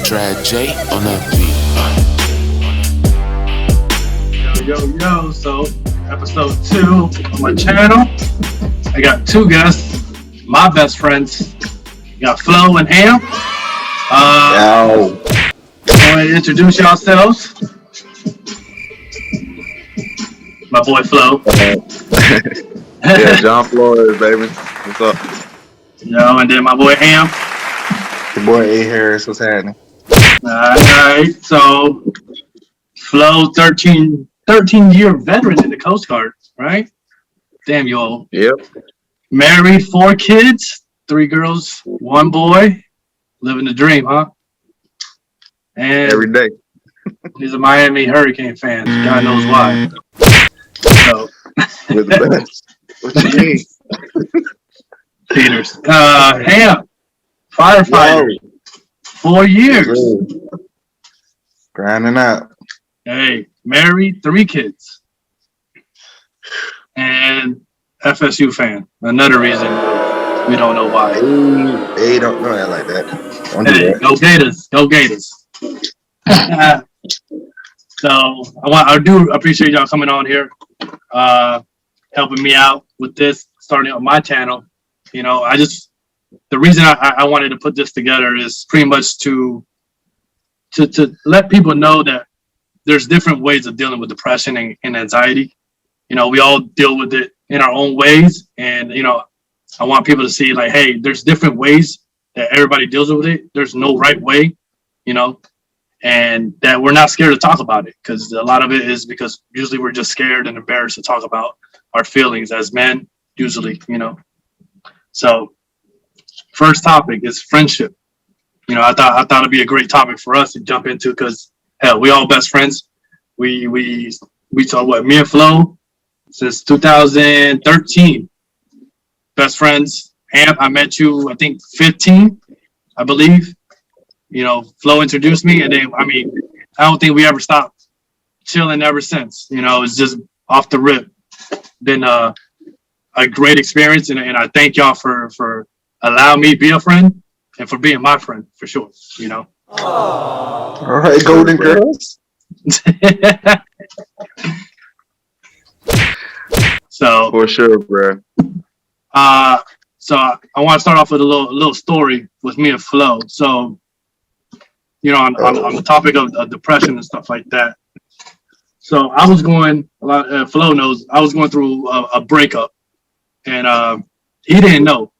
Trad J on the beat. Yo. So, episode 2 on my channel. I got 2 guests, my best friends. You got Flo and Ham. Yo. Go ahead and introduce yourselves. My boy Flo. Yeah, John Flores, baby. What's up? Yo, and then my boy Ham. Your boy A. Harris. What's happening? Alright, so Flo, 13-year veteran in the Coast Guard, right? Damn, you old. Yep. Married, 4 kids, 3 girls, 1 boy. Living the dream, huh? And Every day. he's a Miami Hurricane fan. God knows why. So, We're the best. What you mean? Peters. Ham, firefighter, 4 years. Grinding out. Hey, married, 3 kids. And FSU fan. Another reason we don't know why. Hey, don't that like that. Don't do Hey, that. go Gators. Go Gators. So I do appreciate y'all coming on here, helping me out with this, starting on my channel. You know, the reason I wanted to put this together is pretty much to let people know that there's different ways of dealing with depression and anxiety. You know, we all deal with it in our own ways. And, you know, I want people to see like, hey, there's different ways that everybody deals with it. There's no right way, you know, and that we're not scared to talk about it, because a lot of it is because usually we're just scared and embarrassed to talk about our feelings as men, usually, you know. So first topic is friendship. You know, I thought it'd be a great topic for us to jump into, because hell, we all best friends. We talk me and Flo since 2013. Best friends. Amp, I met you, I think 15, I believe. You know, Flo introduced me, and then I don't think we ever stopped chilling ever since. You know, it's just off the rip. Been a great experience, and I thank y'all for allowing me to be a friend and for being my friend, for sure, you know. All right, Golden Girls. So For sure, bro. So I want to start off with a little story with me and Flo. So, you know, on the topic of depression and stuff like that. So I was going, Flo knows, I was going through a breakup, and he didn't know.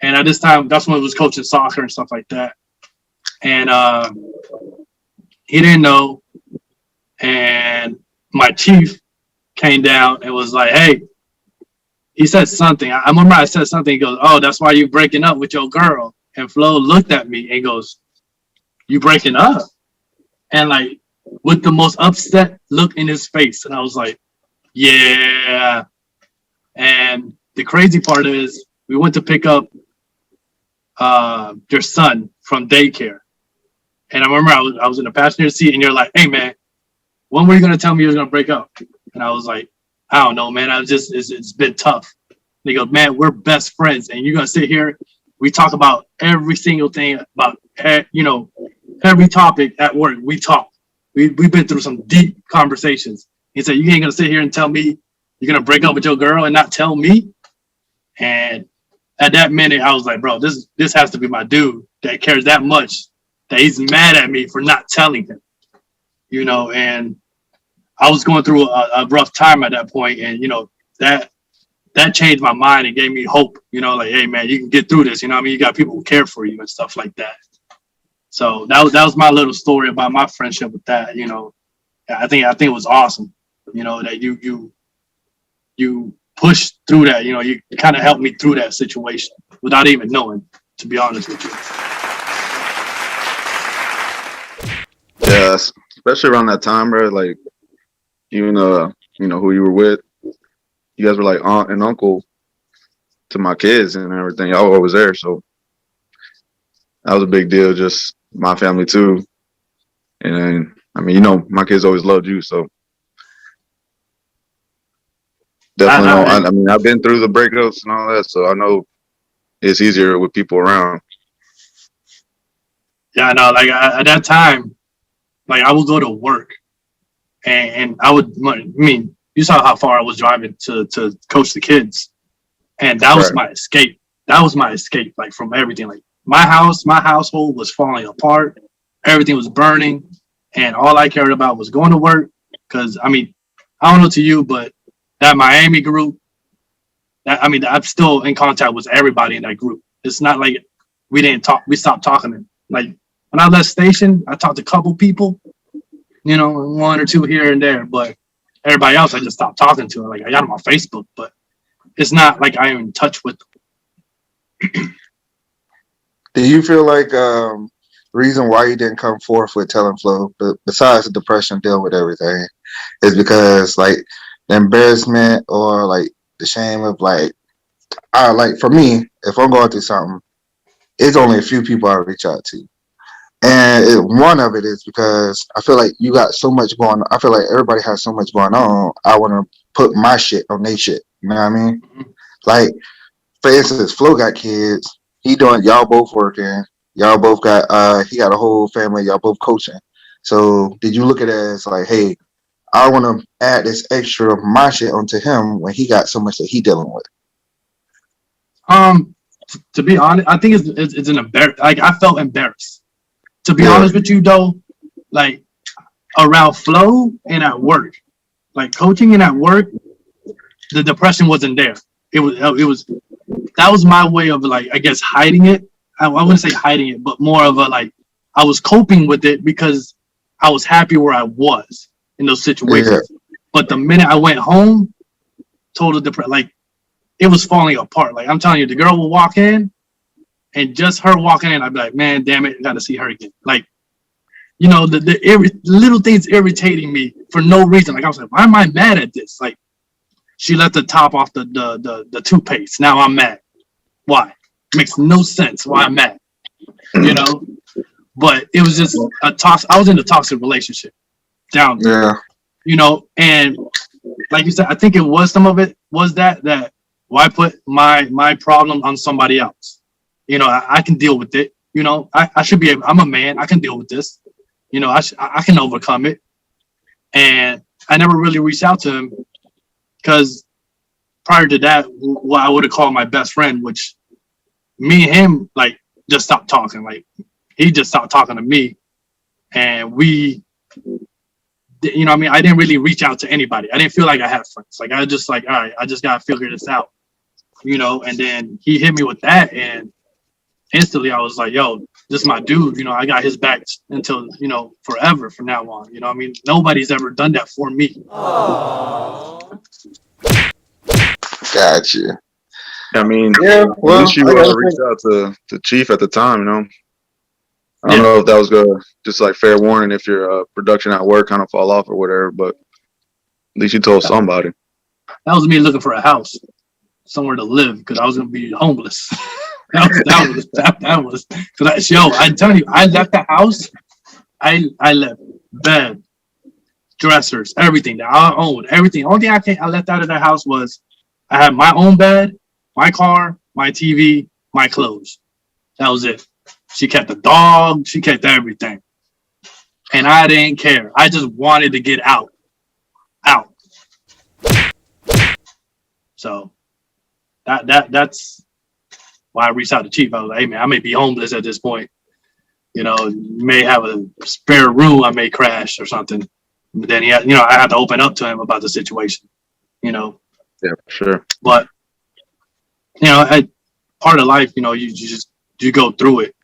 And at this time, that's when I was coaching soccer and stuff like that. And he didn't know. And my chief came down and was like, hey, he said something. I remember I said something. He goes, oh, that's why you're breaking up with your girl. And Flo looked at me and goes, you breaking up? And like, with the most upset look in his face. And I was like, yeah. And the crazy part is, we went to pick up your son from daycare. And I remember I was in the passenger seat, and you're like, hey, man, when were you going to tell me you was going to break up? And I was like, I don't know, man. It's been tough. And he goes, man, we're best friends. And you're going to sit here. We talk about every single thing, about, you know, every topic at work. We talk. We've been through some deep conversations. He said, you ain't going to sit here and tell me you're going to break up with your girl and not tell me? And at that minute, I was like, bro, this has to be my dude that cares that much that he's mad at me for not telling him, you know. And I was going through a rough time at that point, and you know, that changed my mind and gave me hope, you know, like, hey man, you can get through this, you know what I mean? You got people who care for you and stuff like that. So that was my little story about my friendship with that, you know. I think it was awesome, you know, that you pushed through that, you know, you kind of helped me through that situation without even knowing, to be honest with you. Yeah, especially around that time, bro. Like, even you know who you were with. You guys were like aunt and uncle to my kids and everything. Y'all were always there, so that was a big deal. Just my family too, and I mean, you know, my kids always loved you, so definitely. I mean, I've been through the breakups and all that, so I know it's easier with people around. Yeah, no, like at that time, like I would go to work, and I would. I mean, you saw how far I was driving to coach the kids, and that was Right. my escape. That was my escape, like from everything. Like my household was falling apart. Everything was burning, and all I cared about was going to work. Because I mean, I don't know to you, but that Miami group, that I mean, I'm still in contact with everybody in that group. It's not like we didn't talk. We stopped talking. Like when I left station, I talked to a couple people, one or two here and there, but everybody else I just stopped talking to. Like I got them on Facebook, but it's not like I'm in touch with them. Do you feel like reason why you didn't come forth with telling Flo, but besides the depression, dealing with everything, is because like the embarrassment or like the shame of like, I like for me, if I'm going through something, it's only a few people I reach out to. And one of it is because I feel like you got so much going on. I feel like everybody has so much going on. I want to put my shit on their shit. You know what I mean? Like, for instance, Flo got kids. He doing, y'all both working. Y'all both got, he got a whole family. Y'all both coaching. So did you look at it as like, hey, I want to add this extra of my shit onto him when he got so much that he dealing with? To be honest, I think it's an embarrass. Like I felt embarrassed. To be Yeah. honest with you, though, like around Flo and at work, like coaching and at work, the depression wasn't there. It was that was my way of like I guess hiding it. I wouldn't say hiding it, but more of a like I was coping with it because I was happy where I was in those situations. Yeah. But the minute I went home, total depression. Like it was falling apart. Like I'm telling you, the girl will walk in, and just her walking in, I'd be like, man, damn it, I got to see her again. Like, the little things irritating me for no reason. Like I was like, why am I mad at this? Like, she left the top off the toothpaste. Now I'm mad. Why? Makes no sense. Why I'm mad. But it was just a toxic. I was in a toxic relationship down there. Yeah. And like you said, I think it was some of it was that why put my problem on somebody else? I can deal with it. I should be able, I'm a man. I can deal with this. I can overcome it. And I never really reached out to him because prior to that, what I would have called my best friend, which me and him, like, just stopped talking. Like, he just stopped talking to me. And we, what I mean? I didn't really reach out to anybody. I didn't feel like I had friends. Like, I was just like, all right, I just got to figure this out. And then he hit me with that. And instantly I was like, yo, this is my dude. I got his back until, forever from now on. I mean, nobody's ever done that for me. Gotcha. I mean, Yeah, at well, least you I gotta reached out to Chief at the time, I Yeah. don't know if that was just like fair warning if your production at work kind of fall off or whatever, but at least you told somebody. That was me looking for a house, somewhere to live, because I was gonna be homeless. that was because I'm telling you, I left the house. I left bed, dressers, everything that I owned, everything. Only thing I left out of that house was I had my own bed, my car, my TV, my clothes. That was it. She kept the dog. She kept everything, and I didn't care. I just wanted to get out. So that's why I reached out to Chief. I was like, hey man, I may be homeless at this point. May have a spare room. I may crash or something. But then I had to open up to him about the situation. Yeah, for sure. But part of life, you go through it.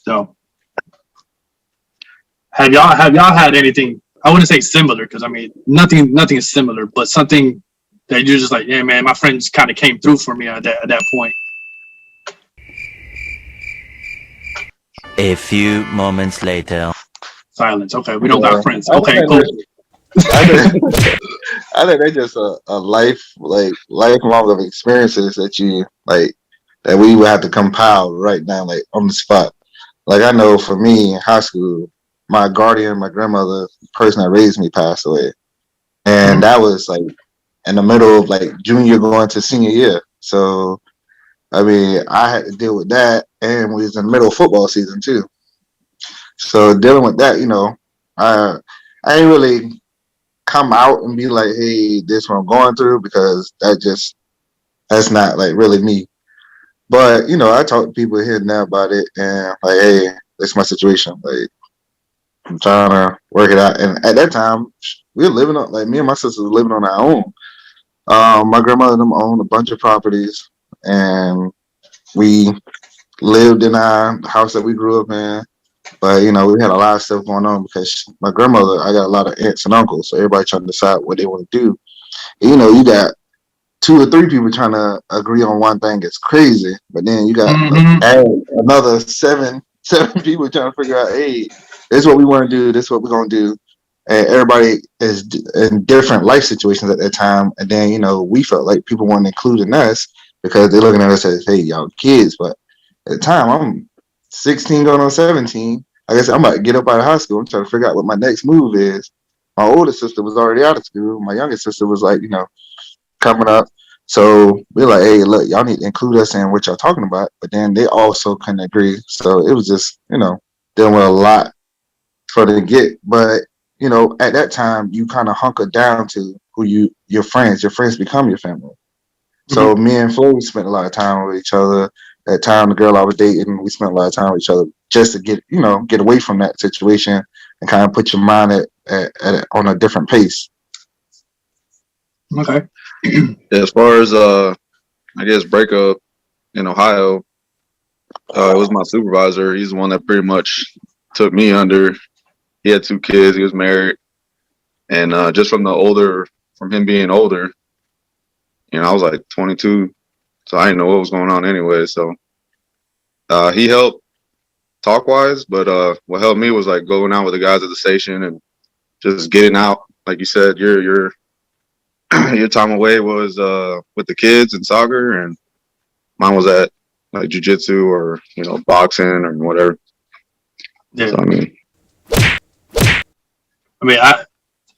So have y'all had anything? I wouldn't say similar because I mean nothing is similar, but something that you're just like, yeah, man, my friends kind of came through for me at that point. A few moments later. Silence. Okay, we don't got friends. I Okay, think cool. I think that's just a lifelong of experiences that you like that we would have to compile right now, like on the spot. Like I know for me in high school, my guardian, my grandmother, the person that raised me, passed away, and that was like in the middle of like junior going to senior year. So I mean, I had to deal with that, and we was in the middle of football season too. So dealing with that, I ain't really come out and be like, "Hey, this what I'm going through," because that's not like really me. But I talk to people here and there about it, and like, "Hey, that's my situation. Like, I'm trying to work it out." And at that time, we were living on like me and my sister were living on our own. My grandmother and them owned a bunch of properties, and we lived in our house that we grew up in. But we had a lot of stuff going on because my grandmother, I got a lot of aunts and uncles, so everybody trying to decide what they want to do. And, you got two or three people trying to agree on one thing. It's crazy, but then you got another seven people trying to figure out, hey, this is what we want to do. This is what we're gonna do. And everybody is in different life situations at that time. And then we felt like people wanted to include in us because they're looking at us as, hey, y'all kids. But at the time, I'm 16 going on 17. I guess I'm about to get up out of high school. I'm trying to figure out what my next move is. My older sister was already out of school. My younger sister was like, coming up. So we're like, hey, look, y'all need to include us in what y'all talking about. But then they also couldn't agree. So it was just, dealing with a lot for the get. But, at that time, you kind of hunker down to your friends. Your friends become your family. So me and Flo, we spent a lot of time with each other. At the time, the girl I was dating, we spent a lot of time with each other just to get away from that situation and kind of put your mind on a different pace. Okay. As far as I guess breakup in Ohio, it was my supervisor. He's the one that pretty much took me under. He had 2 kids. He was married, and just from him being older, I was like 22, so I didn't know what was going on anyway. So he helped talk wise, but what helped me was like going out with the guys at the station and just getting out. Like you said, your time away was with the kids and soccer, and mine was at like jiu-jitsu or boxing or whatever. Yeah. So,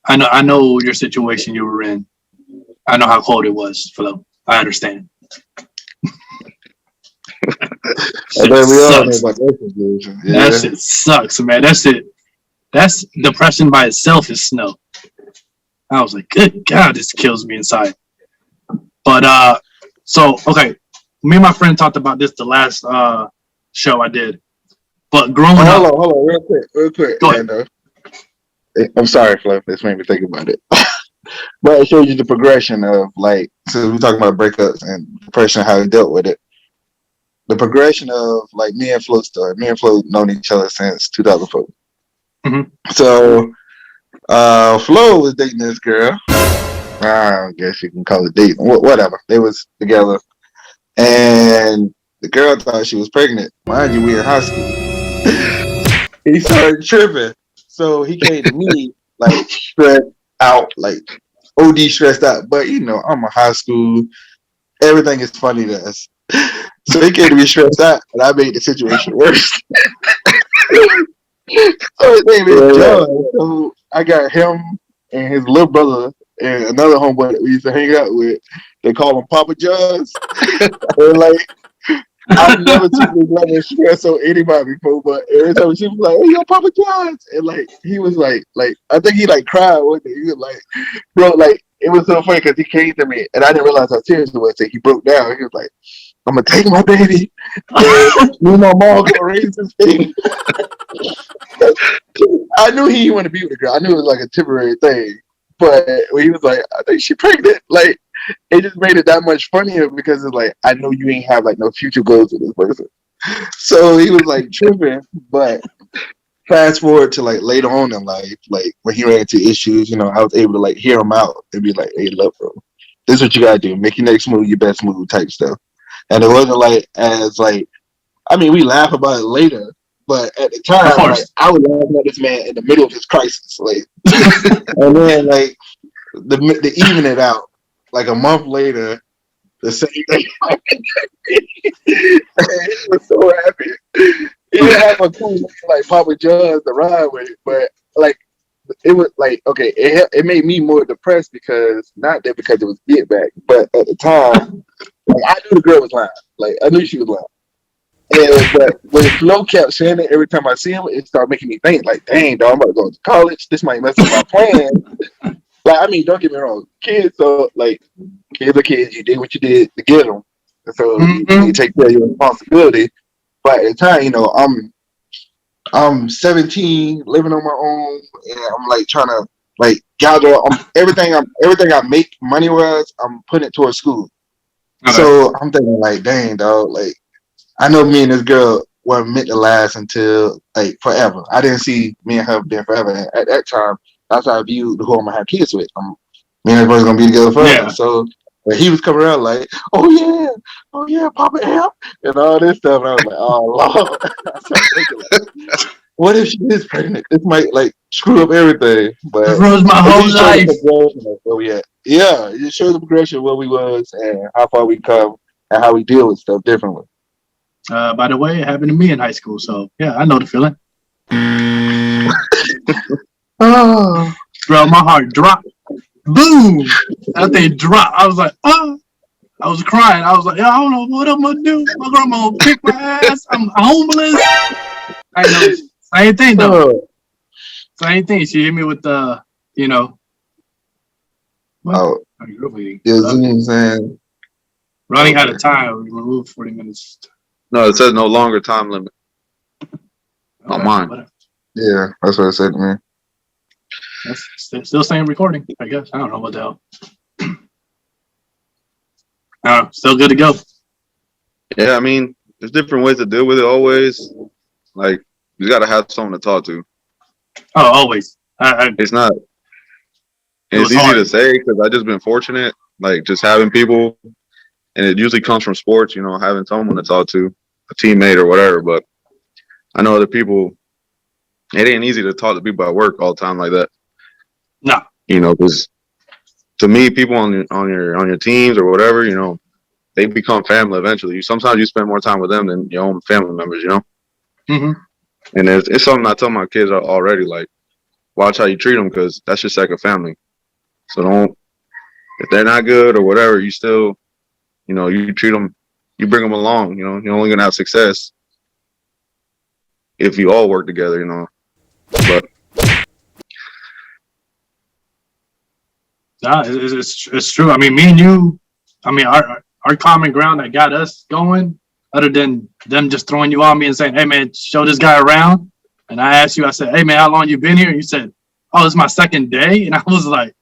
I know your situation you were in. I know how cold it was, Flo. I understand. And then we all know about that situation. Yeah. That shit sucks, man. That's depression by itself is snow. I was like, good God, this kills me inside. But so okay, me and my friend talked about this the last show I did. But growing up, hold on, real quick. Go ahead. I'm sorry, Fluff. This made me think about it. But it shows you the progression of so we're talking about breakups and depression, how he dealt with it. The progression of like me and Flo story. Me and Flo known each other since 2004. So Flo was dating this girl. I guess you can call it dating. Whatever. They was together. And the girl thought she was pregnant. Mind you, we in high school. He started tripping. So he came to me like stressed out, like OD stressed out. But I'm in high school. Everything is funny to us. So he came to me stressed out, and I made the situation worse. So his name is John. So I got him and his little brother and another homeboy that we used to hang out with. They call him Papa John's. And I've never seen this level of stress on anybody before, but every time she was like, "Hey, yo, Papa John's," and he was like, I think he cried one day. He was like, bro, it was so funny because he came to me and I didn't realize how serious it was. So he broke down. He was like, "I'm gonna take my baby. And me and my mom gonna raise this baby." I knew he wanted to be with the girl. I knew it was like a temporary thing, but when he was like, "I think she pregnant," it just made it that much funnier because it's like, I know you ain't have no future goals with this person. So he was tripping, but fast forward to later on in life, when he ran into issues, I was able to hear him out and be like, "Hey, look, bro, this is what you gotta do. Make your next move your best move," type stuff. And it wasn't we laugh about it later, but at the time, I was laughing at this man in the middle of his crisis, and then the even it out. A month later, the same thing happened. And he was so happy. He didn't have a cool Papa John's to ride with, but it was okay. It made me more depressed because not that because it was get back, but at the time, I knew the girl was lying. Like I knew she was lying. And but when Flo kept saying it every time I see him, it started making me think like, dang, dog, I'm about to go to college. This might mess up my plan. Like, I mean, don't get me wrong, kids. So like, kids are kids. You did what you did to get them, and so you take care of your responsibility. But at the time, I'm 17, living on my own, and I'm like trying to like gather everything I make money wise. I'm putting it towards school. Okay. So I'm thinking like, dang, dog, like. I know me and this girl weren't meant to last until like forever. I didn't see me and her being forever. And at that time, that's how I viewed who I'm gonna have kids with. Me and this person gonna be together forever. Yeah. So when he was coming around like, oh yeah, Papa Amp, and all this stuff, and I was like, oh Lord. I started thinking, like, what if she is pregnant? This might like screw up everything. But It ruins my it whole just showed the life. progression of where we at. Yeah, it just showed the progression of where we was and how far we come and how we deal with stuff differently. By the way, it happened to me in high school, so yeah, I know the feeling. Oh. Bro, my heart dropped. Boom! That thing dropped. I was like, oh. I was crying. I was like, I don't know what I'm gonna do. My grandma gonna kick my ass. I'm homeless. I know. Same thing though. Oh. Same thing. She hit me with the, what? Oh, Really? yeah, Zoom saying. Running out of time. We removed 40 minutes. No, it says no longer time limit. On mine. Whatever. Yeah, that's what it said to me. That's still saying recording, I guess. I don't know what the hell. Still good to go. Yeah, I mean, there's different ways to deal with it always. Like, you got to have someone to talk to. Oh, always. It's not. It was It's easy hard. to say because I just been fortunate, like just having people, and it usually comes from sports. Having someone to talk to, a teammate or whatever. But I know other people. It ain't easy to talk to people at work all the time like that. No. Because to me, people on your teams or whatever, they become family eventually. Sometimes you spend more time with them than your own family members. Mm-hmm. And it's something I tell my kids already. Like, watch how you treat them because that's your second family. So if they're not good or whatever, you still, you treat them, you bring them along. You're only gonna have success if you all work together. But nah, it's true. I mean, me and you. I mean, our common ground that got us going, other than them just throwing you on me and saying, "Hey, man, show this guy around." And I asked you, I said, "Hey, man, how long you been here?" And you said, "Oh, it's my second day." And I was like,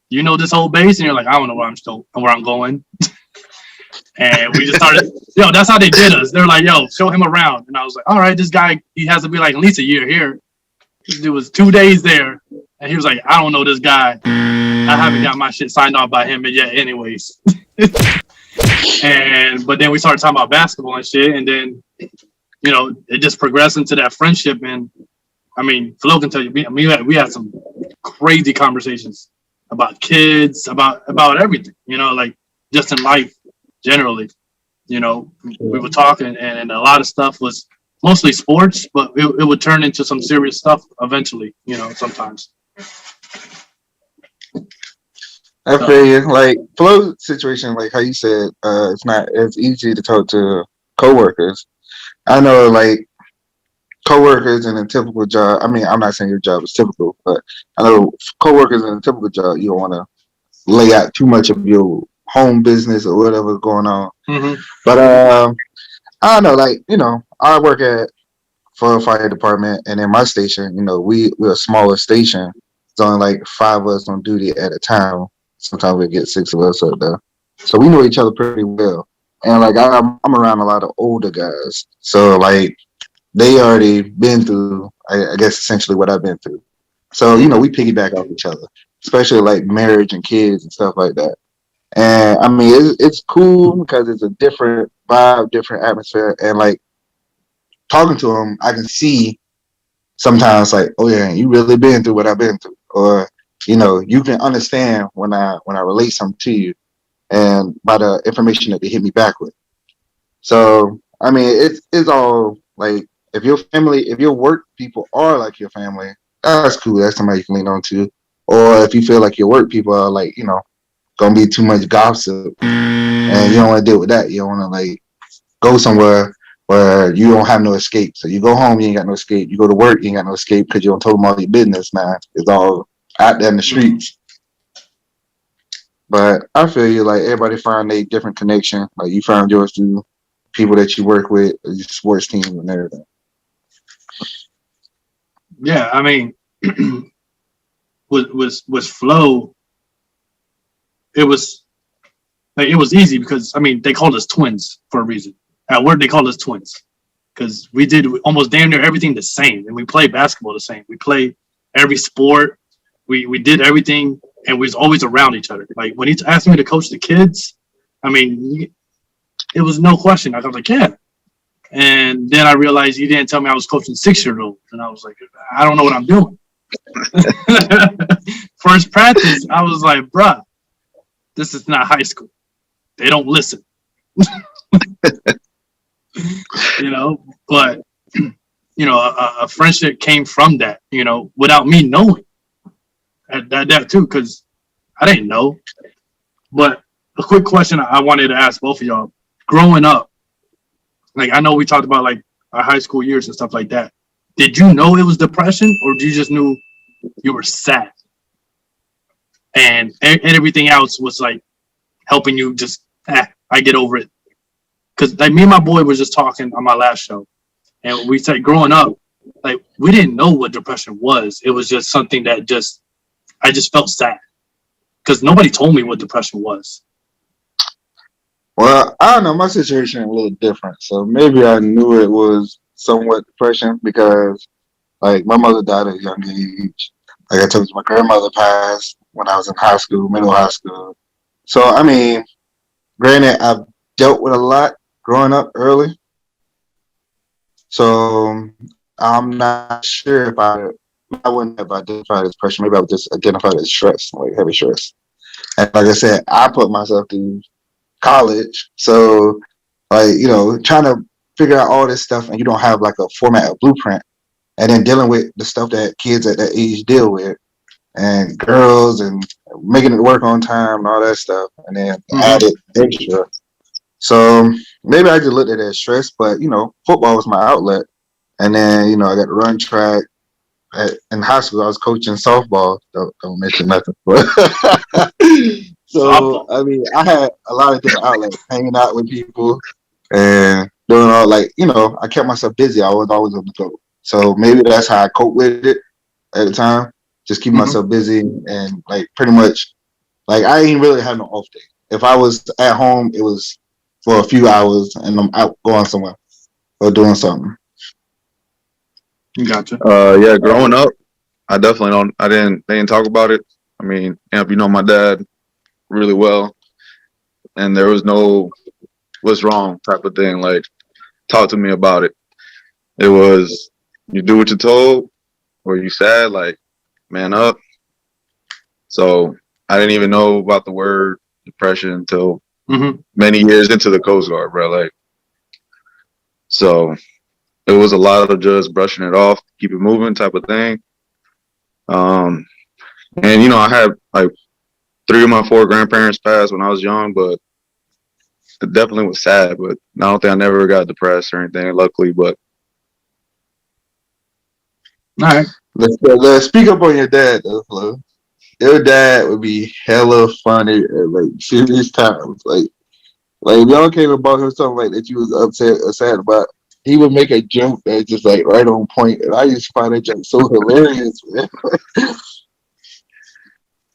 "You know this whole base?" And you're like, "I don't know where I'm going." And we just started. That's how they did us. They're like, "Yo, show him around." And I was like, "All right, this guy, he has to be like at least a year here." This dude was 2 days there, and he was like, "I don't know this guy. I haven't got my shit signed off by him yet, anyways." But then we started talking about basketball and shit, and then it just progressed into that friendship. And I mean, Flo can tell you, we had some crazy conversations about kids, about everything, like just in life generally. We were talking, and a lot of stuff was mostly sports, but it would turn into some serious stuff eventually, sometimes. I feel you. Like Flo's situation, like how you said, it's not as easy to talk to coworkers. I know, like coworkers in a typical job. I mean, I'm not saying your job is typical, but I know coworkers in a typical job, you don't want to lay out too much of your home business or whatever's going on. Mm-hmm. But I don't know, like I work for a fire department, and in my station, we're a smaller station. It's only like 5 of us on duty at a time. Sometimes we get 6 of us up there, so we know each other pretty well. And like I'm around a lot of older guys, so like they already been through, I guess, essentially what I've been through. So we piggyback off each other, especially like marriage and kids and stuff like that. And I mean, it's cool because it's a different vibe, different atmosphere, and like talking to them, I can see sometimes like, oh yeah, you really been through what I've been through, or you can understand when I relate something to you, and by the information that they hit me back with. So I mean, it's all like if your work people are like your family, that's cool. That's somebody you can lean on to. Or if you feel like your work people are like gonna be too much gossip, and and you don't want to deal with that. You don't want to like go somewhere where you don't have no escape. So you go home, you ain't got no escape. You go to work, you ain't got no escape because you don't tell them all your business, man. It's all out there in the streets. But I feel you, like everybody find a different connection. Like you found yours through people that you work with, your sports team and everything. Yeah, I mean, was Flo. It was like it was easy because I mean they called us twins for a reason. At work they called us twins because we did almost damn near everything the same, and we played basketball the same. We played every sport. We did everything, and we was always around each other. Like when he asked me to coach the kids, I mean, it was no question. I was like, yeah. And then I realized he didn't tell me I was coaching 6-year-olds, and I was like, I don't know what I'm doing. First practice, I was like, bruh, this is not high school. They don't listen. You know, but you know, a friendship came from that, you know, without me knowing that too, because I didn't know. But a quick question I wanted to ask both of y'all: growing up, like I know we talked about like our high school years and stuff like that. Did you know it was depression, or did you just knew you were sad, and everything else was like helping you just I get over it? Because like me and my boy was just talking on my last show, and we said growing up, like we didn't know what depression was. It was just something that I just felt sad because nobody told me what depression was. Well, I don't know. My situation is a little different, so maybe I knew it was somewhat depression because, like, my mother died at a young age. Like I told you, my grandmother passed when I was in high school, middle high school. So, I mean, granted, I've dealt with a lot growing up early. So, I'm not sure if I wouldn't have identified as depression. Maybe I would just identify it as stress, like heavy stress. And like I said, I put myself through college. So, like, you know, trying to figure out all this stuff and you don't have like a format, a blueprint, and then dealing with the stuff that kids at that age deal with and girls and making it work on time and all that stuff. And then added extra. So maybe I just looked at it as stress, but, you know, football was my outlet. And then, you know, I got to run track. In high school, I was coaching softball. Don't mention nothing. But so, I mean, I had a lot of different outlets, hanging out with people and doing all like, you know, I kept myself busy. I was always on the go. So maybe that's how I cope with it at the time. Just keep myself busy and like pretty much like I ain't really have no off day. If I was at home, it was for a few hours and I'm out going somewhere or doing something. Gotcha. Yeah, growing up, I definitely they didn't talk about it. I mean, you know my dad really well, and there was no what's wrong type of thing. Like, talk to me about it. It was you do what you're told, or you sad, like, man up. So I didn't even know about the word depression until many years into the Coast Guard, bro. Like, so it was a lot of just brushing it off, keep it moving type of thing. And you know, I had like 3 of my 4 grandparents passed when I was young, but it definitely was sad. But I don't think I never got depressed or anything, luckily. But all right, let's speak up on your dad, though, Flo. Your dad would be hella funny at like serious times. Like if y'all came about him something like that you was upset or sad about, he would make a joke that's just like right on point. And I used to find that joke so hilarious, man.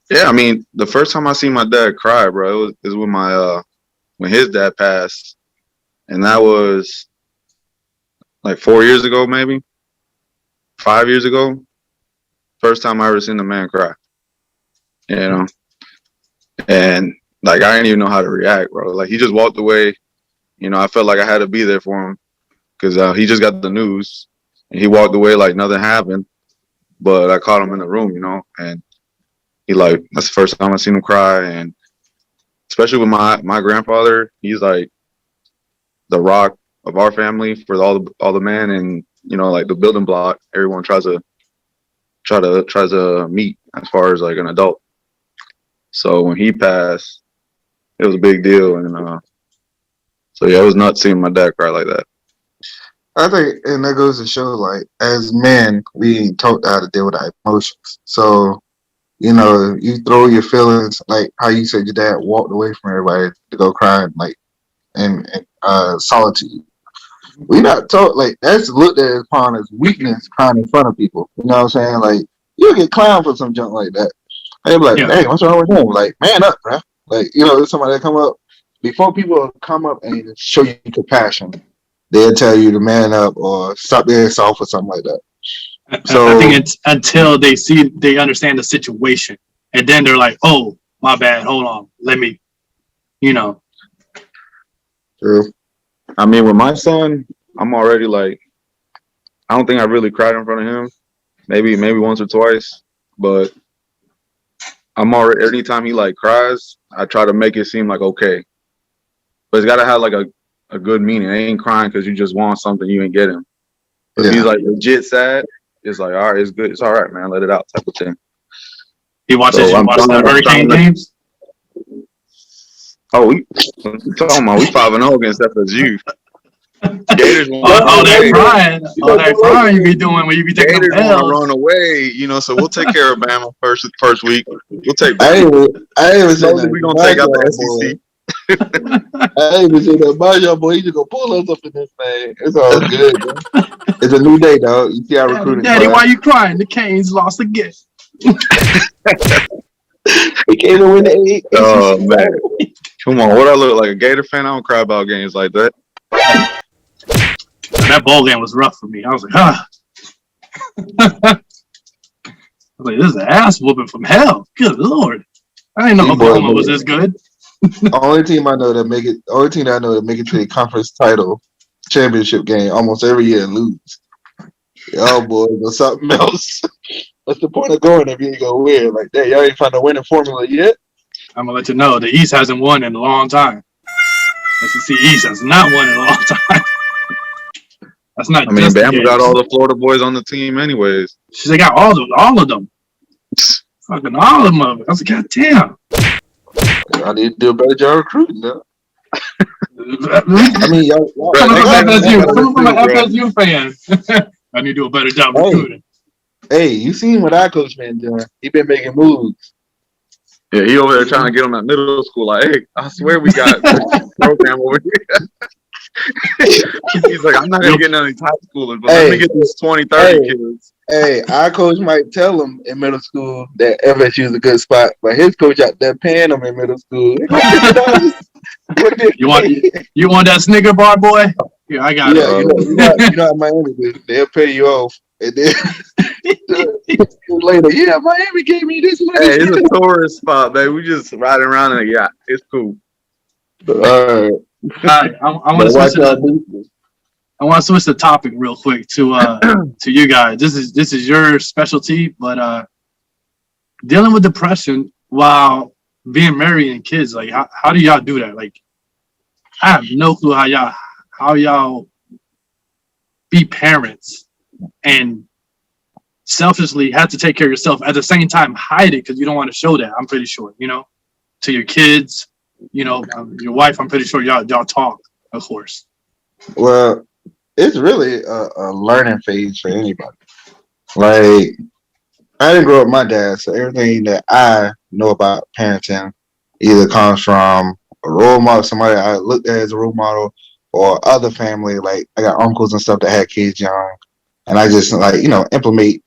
yeah, I mean, the first time I seen my dad cry, bro, it was when when his dad passed, and that was like 4 years ago, maybe 5 years ago. First time I ever seen the man cry, you know, and like I didn't even know how to react, bro. Like he just walked away, you know. I felt like I had to be there for him because he just got the news and he walked away like nothing happened. But I caught him in the room, you know, and that's the first time I seen him cry, and especially with my grandfather, he's like the rock of our family for all the men, and you know, like the building block everyone tries to meet as far as like an adult. So when he passed, it was a big deal, and So yeah, it was nuts seeing my dad cry like that. I think, and that goes to show, like, as men, we ain't taught how to deal with our emotions. So, you throw your feelings, like how you said your dad walked away from everybody to go cry, like, in solitude. We not taught, like, that's looked at upon as weakness, crying in front of people. You know what I'm saying? Like, you'll get clowned for some junk like that. They be like, Yeah. "Hey, what's wrong with him?" Like, man up, bro. Like, there's somebody that come up before people come up and show you compassion. They'll tell you to man up or stop being soft or something like that. So I think it's until they understand the situation, and then they're like, "Oh, my bad. Hold on. Let me," you know. true. I mean, with my son, I'm already like, I don't think I really cried in front of him. Maybe once or twice, but I'm already anytime he like cries, I try to make it seem like okay, but it's got to have like a good meaning. I ain't crying because you just want something you ain't getting. If he's Yeah. like legit sad, it's like all right, it's good, it's all right, man, let it out, type of thing. He watches So you I'm watch the trying Hurricane to. games. Oh, we talking about we 5-0 against FSU. Gators want to run All that away. crying you be doing when you be taking them Gators want to run L's. away, so we'll take care of Bama first week. We'll take I Bama. ain't even saying Slowly, that we're gonna about take out y'all, the boy. SEC. I ain't even saying that about y'all, boy. You just gonna pull us up in this thing. It's all good, man. It's a new day, dog. You see our recruiting Daddy, why class. you crying? The Canes lost again. We can't even win the Oh ACC man, title. come on! What I look like, a Gator fan? I don't cry about games like that. That bowl game was rough for me. I was like, ah. I was like, this is an ass whooping from hell. Good Lord. I didn't know These boys, Oklahoma was this good. only team I know that make it. Only team I know that make it to the conference title championship game almost every year and lose. Y'all boys or something else. What's the point of going if you ain't gonna win? Like that, y'all ain't found a winning formula yet. I'm going to let you know the East hasn't won in a long time. SEC East has not won in a long time. That's not I mean, just the Bama got Gators. all the Florida boys on the team, anyways. They got all of them. Fucking all of them. I was like, God damn. I need to do a better job recruiting. Though. I Coming mean, y'all Bro, from next year we need FSU. better Coming from an too, bro. FSU fan. I need to do a better job hey, recruiting. hey, you seen what our coach been doing? He been making moves. Yeah, he over there trying to get him at middle school. Like, hey, I swear we got this program over here. He's like, I'm not gonna get none of these high schoolers, but let me Hey, get these 20, 30 hey, kids. hey, our coach might tell him in middle school that FSU is a good spot, but his coach out there paying him in middle school. They go $50. You want that Snicker bar, boy? Here, I got Yeah, it. how Miami do. They'll pay you off, and then later, yeah, Miami gave me this money. Hey, it's a tourist spot, baby. We just riding around in a yacht. It's cool. All right, I want but to switch watch to y'all the boosters. I want to switch the topic real quick to you guys. This is your specialty, but dealing with depression while being married and kids, like how do y'all do that? Like I have no clue how y'all be parents and selfishly have to take care of yourself at the same time hide it because you don't want to show that. I'm pretty sure, to your kids, your wife. I'm pretty sure y'all talk, of course. Well, it's really a learning phase for anybody. Like I didn't grow up with my dad, so everything that I know about parenting either comes from a role model, somebody I looked at as a role model, or other family. Like I got uncles and stuff that had kids young, and I just like implement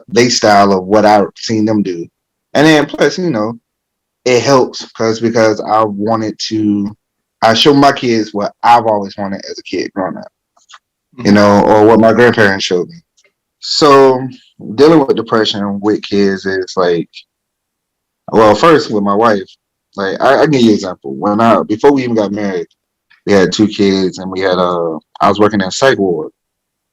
they style of what I've seen them do, and then plus it helps because I show my kids what I've always wanted as a kid growing up, or what my grandparents showed me. So dealing with depression with kids is like, well, first with my wife, like I give you an example. When before we even got married, we had 2 kids and we had I was working in a psych ward.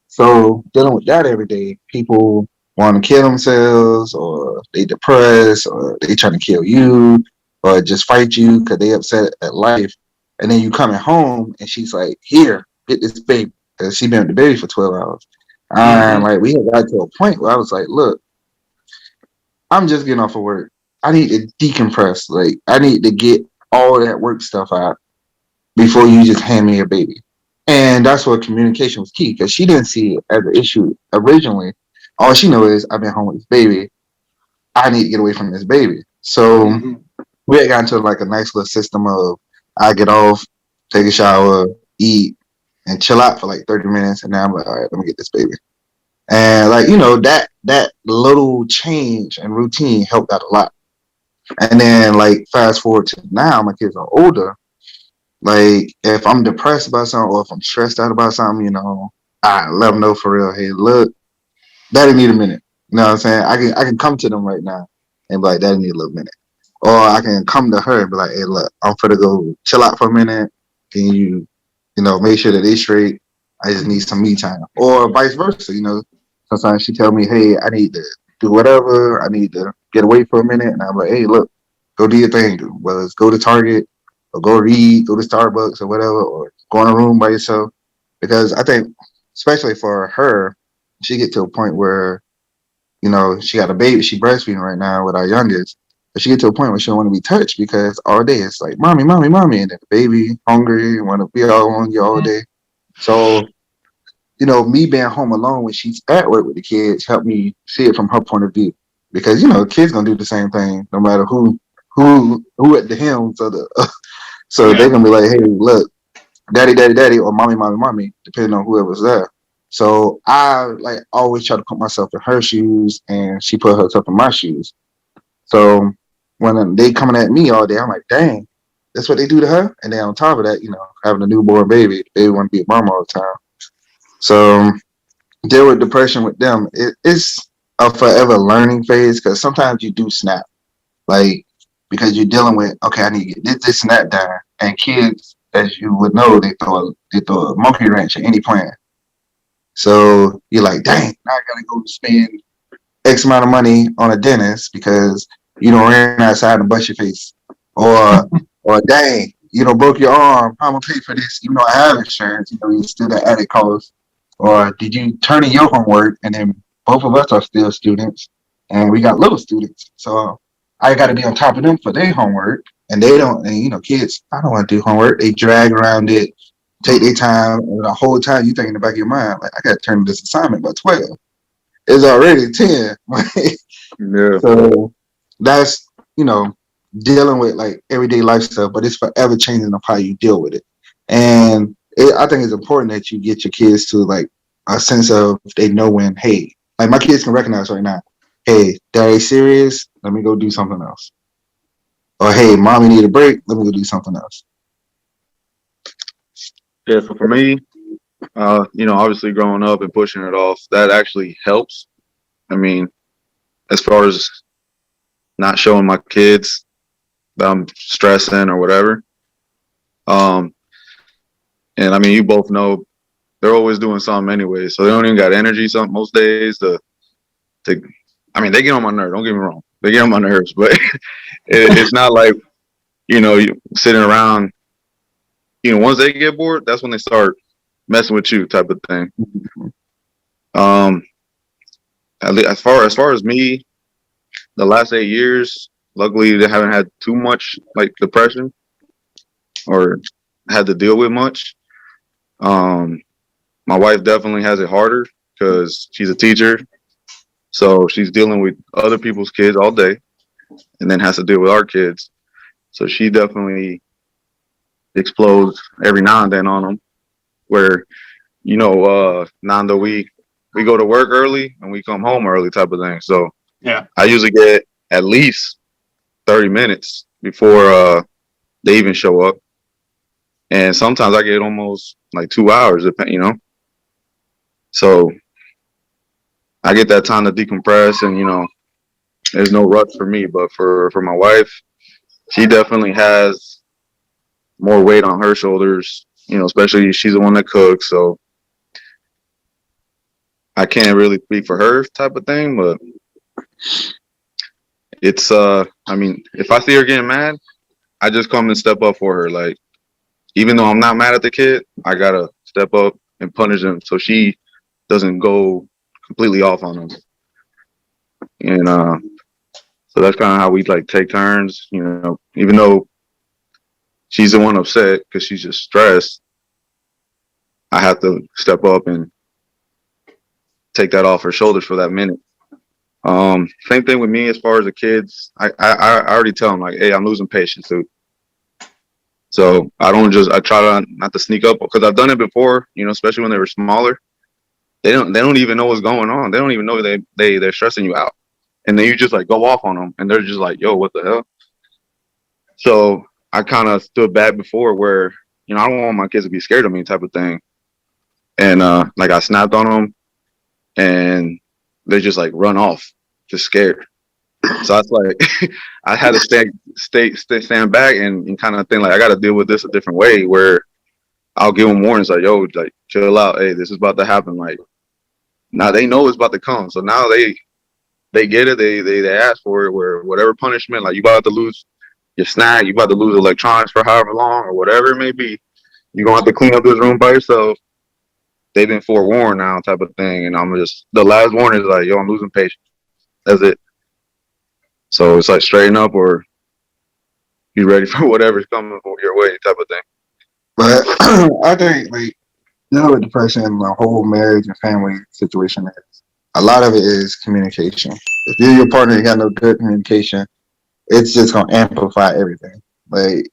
So dealing with that every day, people want to kill themselves or they depressed or they trying to kill you or just fight you because they upset at life. And then you coming home and she's like, here, get this baby. Because she been with the baby for 12 hours. And Mm-hmm. like we had got to a point where I was like, look, I'm just getting off of work. I need to decompress. Like I need to get all that work stuff out. before you just hand me a baby. And that's where communication was key because she didn't see it as an issue originally. All she knows is I've been home with this baby. I need to get away from this baby. So Mhm. we had gotten to like a nice little system of I get off, take a shower, eat, and chill out for like 30 minutes. And now I'm like, all right, let me get this baby. And like, that little change and routine helped out a lot. And then like fast forward to now, my kids are older. Like if I'm depressed about something or if I'm stressed out about something, I let them know for real. Hey, look, daddy need a minute. You know what I'm saying? I can come to them right now and be like, daddy need a little minute. Or I can come to her and be like, hey, look, I'm finna go chill out for a minute. Can you, make sure that they straight? I just need some me time. Or vice versa, Sometimes she tell me, hey, I need to do whatever. I need to get away for a minute. And I'm like, hey, look, go do your thing. Whether it's go to Target or go read, go to Starbucks or whatever, or go in a room by yourself. Because I think, especially for her, she get to a point where, she got a baby. She breastfeeding right now with our youngest. But she get to a point where she don't want to be touched because all day it's like, mommy, mommy, mommy. And then the baby hungry, want to be all on you all day. So, me being home alone when she's at work with the kids helped me see it from her point of view. Because, kids gonna do the same thing no matter who at the helm. So Yeah. they're gonna be like, hey, look, daddy, daddy, daddy, or mommy, mommy, mommy, depending on whoever's there. So I like always try to put myself in her shoes and she put herself in my shoes. So when they coming at me all day, I'm like, dang, that's what they do to her. And then on top of that, having a newborn baby, the baby want to be a mom all the time. So deal with depression with them. It's a forever learning phase because sometimes you do snap, like because you're dealing with okay, I need to get this and that done. And kids, as you would know, they throw a monkey wrench at any plan. So you're like, dang, now I gotta go spend X amount of money on a dentist because you don't ran outside and bust your face, or or dang, broke your arm. How am I gonna pay for this? Even though I have insurance, you still got added cost. Or did you turn in your homework and then both of us are still students and we got little students, so I got to be on top of them for their homework, and they don't. And kids, I don't want to do homework. They drag around it, take their time, and the whole time you think in the back of your mind, like I got to turn this assignment by 12. It's already 10. Yeah. So that's dealing with like everyday life stuff, but it's forever changing of how you deal with it. And I think it's important that you get your kids to like a sense of they know when, hey, like my kids can recognize right now, hey, daddy's serious, let me go do something else. Or hey, mommy need a break, let me go do something else. Yeah. So for me, obviously growing up and pushing it off, that actually helps. I mean, as far as not showing my kids that I'm stressing or whatever. Um, and I mean, you both know they're always doing something anyway, so they don't even got energy. Some most days to. I mean, they get on my nerves. Don't get me wrong, they get on my nerves, but it's not like you sitting around. Once they get bored, that's when they start messing with you, type of thing. Um, as far as me, the last 8 years, luckily they haven't had too much like depression or had to deal with much. Um, my wife definitely has it harder because she's a teacher, so she's dealing with other people's kids all day, and then has to deal with our kids. So she definitely explodes every now and then on them. Where Nando, we go to work early and we come home early, type of thing. So Yeah. I usually get at least 30 minutes before they even show up. And sometimes I get almost like 2 hours, So I get that time to decompress, and there's no rush for me. But for my wife, she definitely has more weight on her shoulders. Especially she's the one that cooks, so I can't really speak for her, type of thing. But it's I mean, if I see her getting mad, I just come and step up for her. Like, even though I'm not mad at the kid, I gotta step up and punish him so she doesn't go completely off on him. And so that's kind of how we like take turns. Even though she's the one upset because she's just stressed, I have to step up and take that off her shoulders for that minute. Same thing with me as far as the kids. I already tell them like, hey, I'm losing patience, dude. So I try to not to sneak up because I've done it before, especially when they were smaller. They don't even know what's going on. They don't even know they're stressing you out. And then you just like go off on them and they're just like, yo, what the hell? So I kind of stood back before where, I don't want my kids to be scared of me type of thing. And like I snapped on them and they just like run off, just scared. So that's like I had to stand back and kind of think like I got to deal with this a different way where I'll give them warnings like, yo, like chill out. Hey, this is about to happen. Like now they know it's about to come. So now they get it. They ask for it where whatever punishment, like you about to lose your snack, you about to lose electronics for however long or whatever it may be. You're going to have to clean up this room by yourself. They've been forewarned now type of thing. And the last warning is like, yo, I'm losing patience. That's it. So it's like straighten up or be ready for whatever's coming your way type of thing. But I think like with depression, the whole marriage and family situation is a lot of it is communication. If you and your partner got no good communication, it's just gonna amplify everything. Like,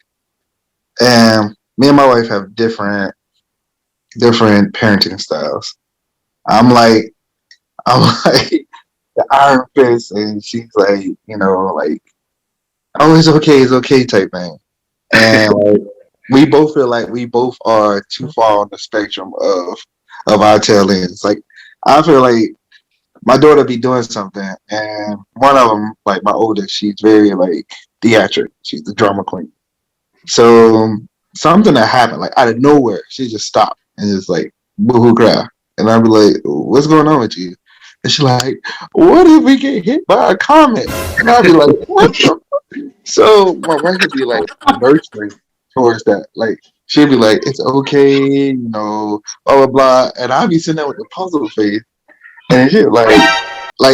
and me and my wife have different parenting styles. I'm like the iron fist, and she's like, like, oh, it's okay type thing. And like, we both feel like we both are too far on the spectrum of our tail ends. Like, I feel like my daughter be doing something, and one of them, like my oldest, she's very like theatric. She's the drama queen. So something that happened, like out of nowhere, she just stopped and just like boohoo cry, and I'd be like, "What's going on with you?" And she's like, "What if we get hit by a comet?" And I'd be like, "What the?" So my wife would be like nurturing towards that. Like she'd be like, "It's okay, blah blah blah," and I'd be sitting there with the puzzle face, and shit like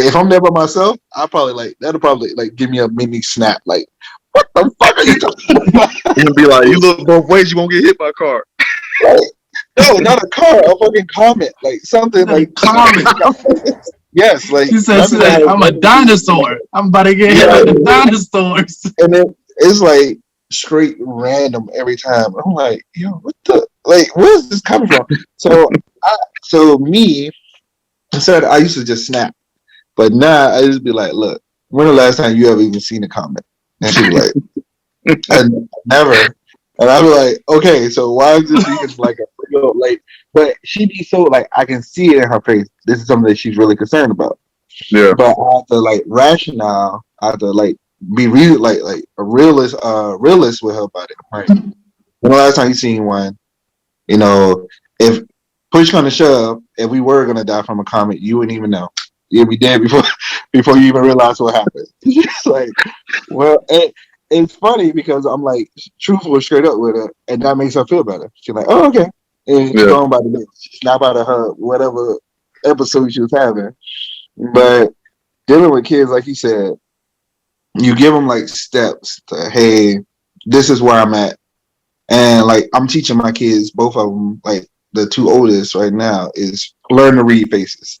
if I'm there by myself, that'll probably like give me a mini snap. Like, what the fuck are you talking about? You can be like, you look both ways, you won't get hit by a car. Like, no, not a car, a fucking comet, like something like Comet. yes, like She said, I'm a dinosaur. I'm about to get hit by the dinosaurs. and then it's like straight random every time. I'm like, yo, what the like? Where's this coming from? So me, instead, I used to just snap, but now I just be like, look, when the last time you ever even seen a comment? And she be like, and never. And I'd be like, okay, so why is this even like a real like? But she be so like, I can see it in her face. This is something that she's really concerned about. Yeah. But I have to like rationale. I have to like be real, like a realist with her about it. Right? When the last time you seen one, if push come to shove, if we were gonna die from a comet, you wouldn't even know. You'd be dead before you even realize what happened. It's like, well, it's funny because I'm like truthful straight up with her, and that makes her feel better. She's like, oh, okay. And she's going by the day. She's not out of her whatever episode she was having. But dealing with kids, like you said, you give them like steps to, hey, this is where I'm at. And like I'm teaching my kids, both of them, like the two oldest right now, is learn to read faces.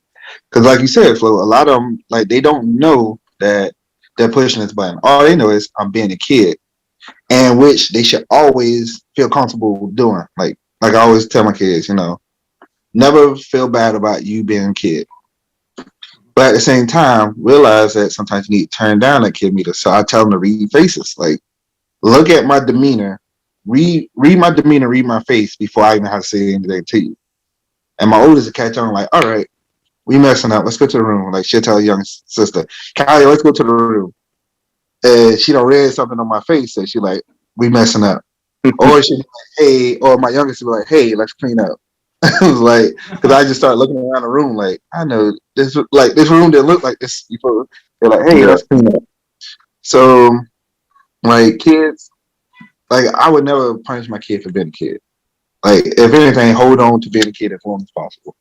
Because like you said, Flo, a lot of them, like they don't know that they're pushing this button. All they know is I'm being a kid, and which they should always feel comfortable doing. Like I always tell my kids, never feel bad about you being a kid. But at the same time, realize that sometimes you need to turn down that kid meter. So I tell them to read faces. Like, look at my demeanor, read my demeanor, read my face before I even have to say anything to you. And my oldest will catch on like, all right, we messing up. Let's go to the room. Like she'll tell her young sister, Kylie, let's go to the room. And she don't read something on my face that she like, we messing up. Or she be like, hey, or my youngest will be like, hey, let's clean up. I was like, because I just started looking around the room like, I know this room didn't look like this before. They're like, hey, let's clean up. So, like kids, like I would never punish my kid for being a kid. Like if anything, hold on to being a kid as long as possible.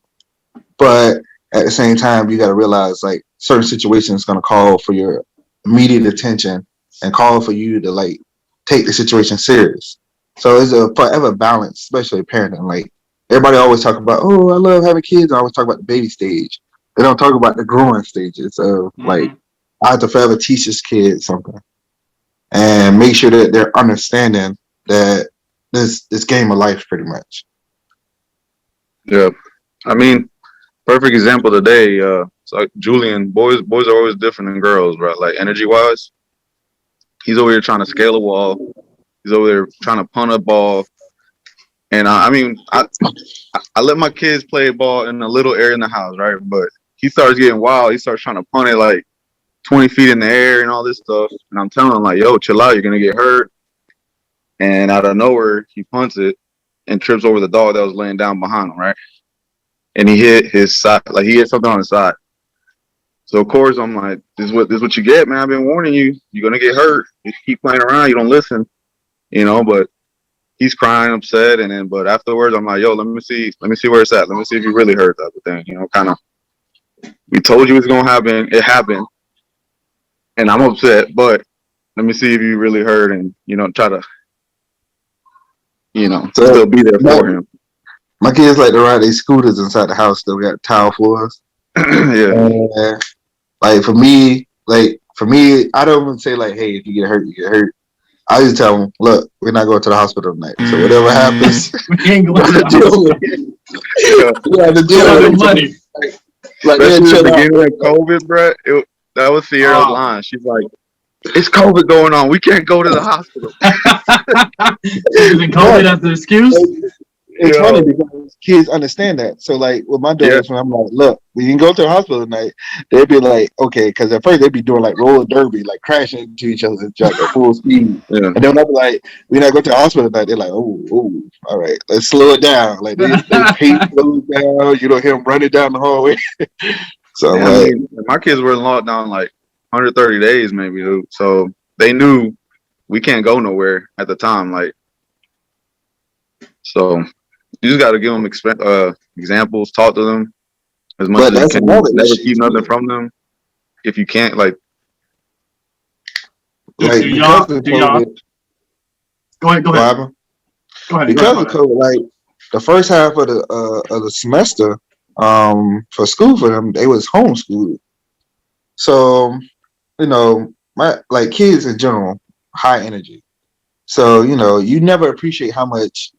But at the same time, you got to realize like certain situations going to call for your immediate attention and call for you to like take the situation serious. So it's a forever balance, especially parenting. Like everybody always talk about, oh, I love having kids. I always talk about the baby stage. They don't talk about the growing stages of like I have to forever teach this kid something and make sure that they're understanding that this game of life pretty much. Yeah. I mean, perfect example today. It's like Julian. Boys are always different than girls, right? Like energy wise, he's over here trying to scale a wall. He's over there trying to punt a ball. And I let my kids play ball in a little area in the house, right? But he starts getting wild. He starts trying to punt it like 20 feet in the air and all this stuff. And I'm telling him like, yo, chill out. You're gonna get hurt. And out of nowhere, he punts it and trips over the dog that was laying down behind him, right? And he hit his side, like he hit something on his side. So of course I'm like, this is what you get, man. I've been warning you. You're gonna get hurt. You keep playing around. You don't listen, But he's crying, upset, and then but afterwards I'm like, yo, let me see where it's at. Let me see if you really hurt, type of thing. Kind of. We told you it's gonna happen. It happened, and I'm upset. But let me see if you really hurt, and try to, So still be there for him. my kids like to ride their scooters inside the house. Still got tile floors. Yeah. And, like for me, I don't even say like, hey, if you get hurt, you get hurt. I just tell them, look, we're not going to the hospital tonight. So whatever happens, We can't go to the hospital. we have to deal We have with no it. money. Like Especially yeah, at the chill beginning out. of COVID, bro. That was Sierra's Oh. line. She's like, it's COVID going on. We can't go to the hospital. Using COVID as an excuse. It's Yo. funny because kids understand that. So like with my daughters, when I'm like, look, we can go to the hospital tonight, they'd be like, okay, because at first they'd be doing like roller derby, like crashing into each other's truck at full speed. Yeah. And then I'd be like, we're not going to the hospital tonight. They're like, oh, all right, let's slow it down. Like they pace slows down, you don't hear them running down the hallway. So Yeah, like, my kids were in lockdown like 130 days, maybe, dude. So they knew we can't go nowhere at the time. Like, so you just got to give them examples, talk to them as much but as that's you can. another Never issue. keep nothing from them. If you can't, like, Like do because y'all? of Do y'all? COVID, Go ahead. Go what ahead. happened? Go ahead. Because of COVID, like the first half of the semester, for school for them, they was homeschooled. So, my like kids in general, high energy. So, you never appreciate how much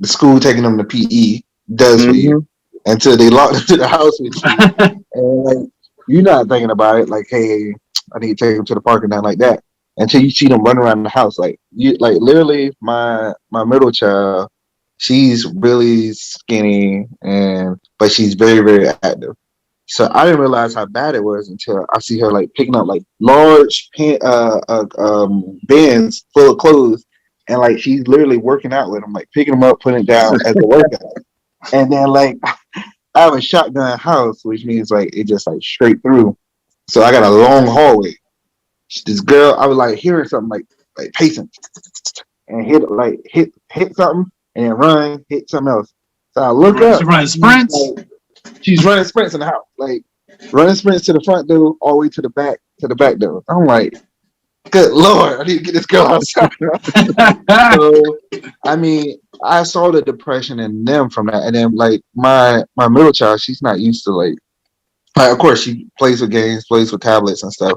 the school taking them to PE does for you until they locked into the house with you. And like you're not thinking about it like, hey, I need to take them to the park and nothing like that. Until you see them run around the house. Like literally my middle child, she's really skinny but she's very, very active. So I didn't realize how bad it was until I see her like picking up like large bins full of clothes, and like she's literally working out with them, like picking them up, putting it down as a workout. And then like I have a shotgun house, which means like it just like straight through. So I got a long hallway. This girl, I was like hearing something like pacing and hit something and then run, hit something else. So I look up. She running sprints. She's running sprints in the house, like running sprints to the front door, all the way to the back door. I'm like, good Lord, I need to get this girl outside. So, I mean, I saw the depression in them from that, and then like my middle child, she's not used to like of course she plays with games, plays with tablets and stuff,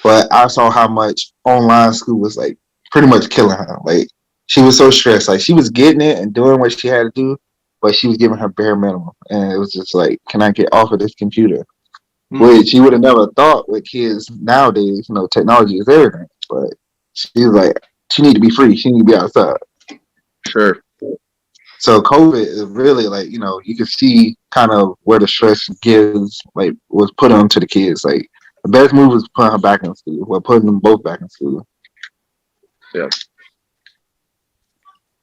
but I saw how much online school was like pretty much killing her. Like she was so stressed, like she was getting it and doing what she had to do, but she was giving her bare minimum, and it was just like, can I get off of this computer? Which you would have never thought with kids nowadays. Technology is everything, but she was like, she need to be free. She need to be outside. sure. So COVID is really like, you can see kind of where the stress was put onto the kids. Like the best move was putting her back in school. Well, putting them both back in school. Yeah.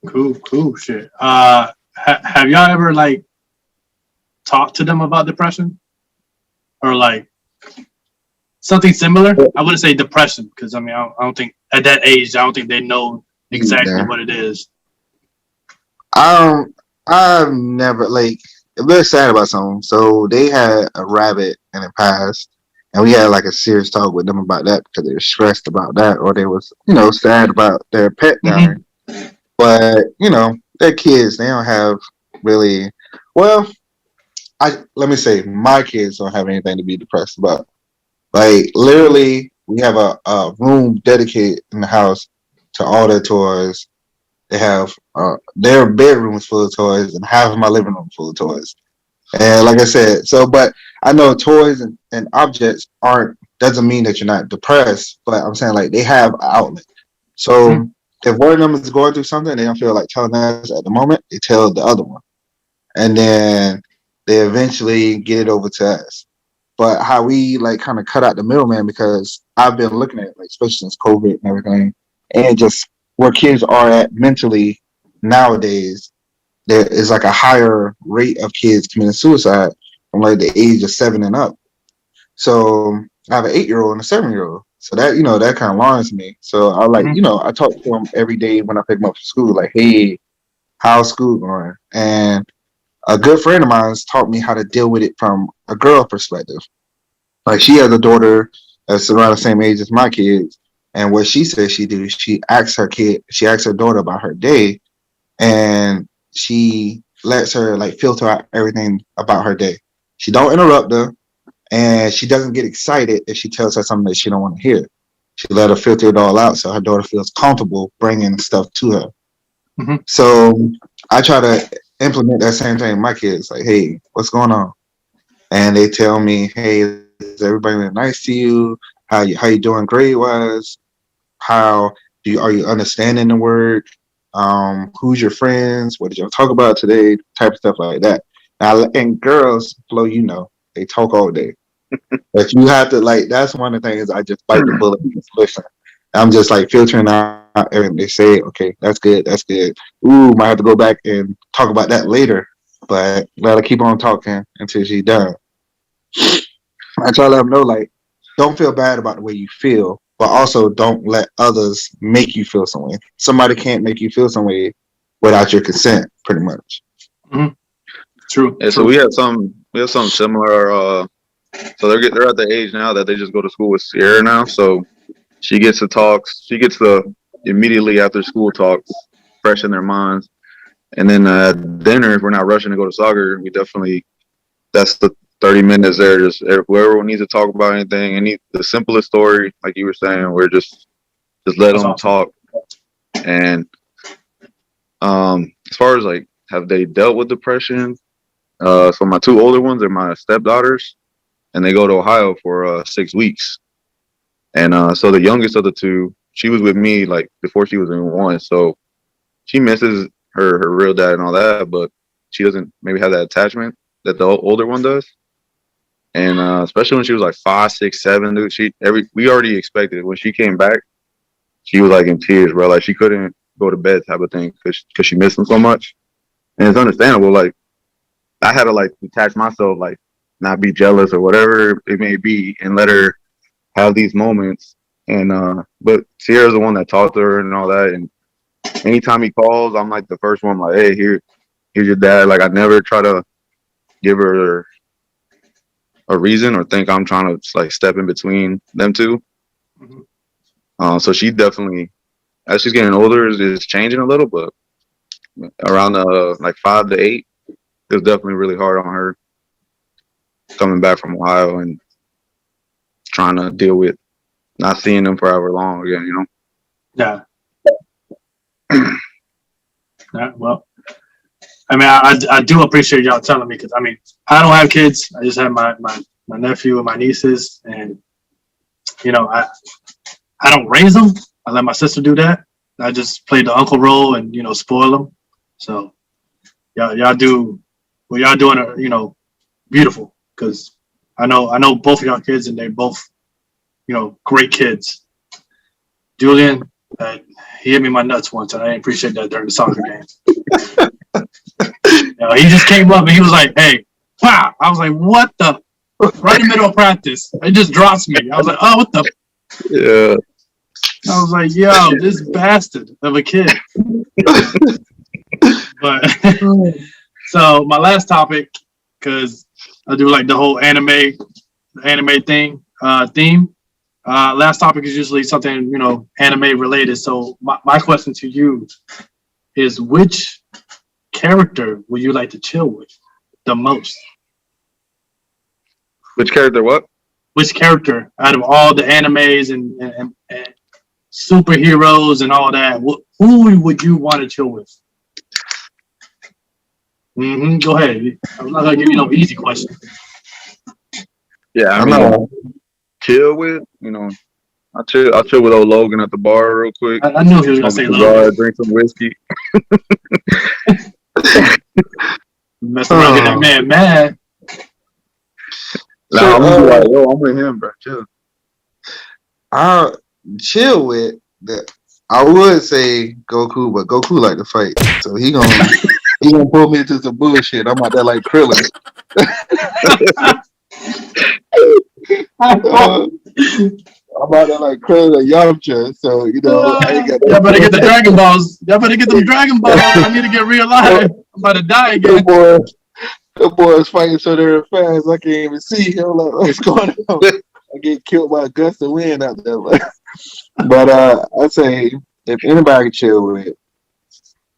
Cool shit. Have y'all ever like talked to them about depression or like something similar? I wouldn't say depression because I mean I don't think at that age I don't think they know exactly what it is. I've never they're sad about something. So they had a rabbit and it passed, and we had like a serious talk with them about that because they were stressed about that, or they was sad about their pet dying. but they're kids. They don't have really. Well, let me say my kids don't have anything to be depressed about. Like literally, we have a room dedicated in the house to all their toys. They have their bedrooms full of toys, and half of my living room full of toys. And like I said, but I know toys and objects doesn't mean that you're not depressed, but I'm saying like they have an outlet. So if one of them is going through something, they don't feel like telling us at the moment, they tell the other one. And then they eventually get it over to us. But how we like kind of cut out the middleman, because I've been looking at like especially since COVID and everything, and just where kids are at mentally nowadays, there is like a higher rate of kids committing suicide from like the age of 7 and up. So I have an 8-year-old and a 7-year-old. So that that kind of alarms me. So I like I talk to them every day when I pick them up from school, like, hey, how's school going? And a good friend of mine taught me how to deal with it from a girl perspective. Like she has a daughter that's around the same age as my kids, and what she says she do, she asks her daughter about her day, and she lets her like filter out everything about her day. She don't interrupt her, and she doesn't get excited if she tells her something that she don't want to hear. She let her filter it all out so her daughter feels comfortable bringing stuff to her. Mm-hmm. So I try to implement that same thing with my kids. Like, hey, what's going on? And they tell me, hey, is everybody been nice to you? How you doing grade wise? Are you understanding the work? Who's your friends? What did y'all talk about today? Type of stuff like that. Now, and girls, Flo, they talk all day. But you have to like. That's one of the things I just bite the bullet and just listen. I'm just like filtering out everything they say. Okay, that's good. That's good. Ooh, might have to go back and talk about that later. But let her keep on talking until she's done. I try to let them know, like, don't feel bad about the way you feel, but also don't let others make you feel some way. Somebody can't make you feel some way without your consent, pretty much. Mm-hmm. True. Yeah, so we have some similar. So they're at the age now that they just go to school with Sierra now. So she gets the talks. She gets the immediately after school talks fresh in their minds. And then at dinner, if we're not rushing to go to soccer, we definitely that's the 30 minutes there. Just whoever needs to talk about anything, the simplest story, like you were saying, we're just let them talk. And as far as like, have they dealt with depression? So my 2 older ones are my stepdaughters, and they go to Ohio for 6 weeks. And so the youngest of the 2, she was with me like before she was in 1, so she misses her real dad and all that, but she doesn't maybe have that attachment that the older one does. And especially when she was like 5, 6, 7, dude, we already expected when she came back, she was like in tears, bro. Like she couldn't go to bed type of thing because she missed him so much. And it's understandable. Like I had to like detach myself, like not be jealous or whatever it may be, and let her have these moments. And but Sierra's the one that talked to her and all that. And anytime he calls, I'm like the first one, like, hey, here's your dad. Like I never try to give her a reason or think I'm trying to like step in between them two. Mm-hmm. So she definitely, as she's getting older, is changing a little, but around like 5 to 8, it was definitely really hard on her coming back from Ohio and trying to deal with not seeing them forever long again, you know? Yeah. Yeah, well, I mean, I do appreciate y'all telling me, because I mean, I don't have kids. I just have my nephew and my nieces, and you know, I don't raise them. I let my sister do that. I just play the uncle role and spoil them. So y'all do what y'all doing, beautiful, because I know both of y'all kids, and they both great kids. Julian, he hit me in my nuts once, and I didn't appreciate that during the soccer game. He just came up and he was like, hey, wow. I was like, what the? Right in the middle of practice. It just drops me. I was like, oh, what the? Yeah. I was like, yo, this bastard of a kid. But so my last topic, because I do like the whole anime theme. Last topic is usually something, anime related. So my question to you is which character would you like to chill with the most? Which character? What? Which character out of all the animes and superheroes and all that? Who would you want to chill with? Go ahead. I'm not gonna give you no easy question. Yeah, I mean, chill with. I chill with old Logan at the bar real quick. I knew he was gonna say Logan. Drink some whiskey. Mess around, get that man mad. Nah, I'm gonna be like, yo, I'm with him, bro. Chill. I chill with that. I would say Goku, but Goku like to fight, so he gonna pull me into some bullshit. I'm out there like Krillin. I'm out there like Krillin and Yamcha, so I ain't got. Y'all better get the Dragon Balls. Y'all better get them Dragon Balls. I need to get real life. I'm about to die again. The boy's fighting so damn fast, I can't even see him. Like, what's going on? I get killed by a gust of wind out there. But I'd say if anybody can chill with it,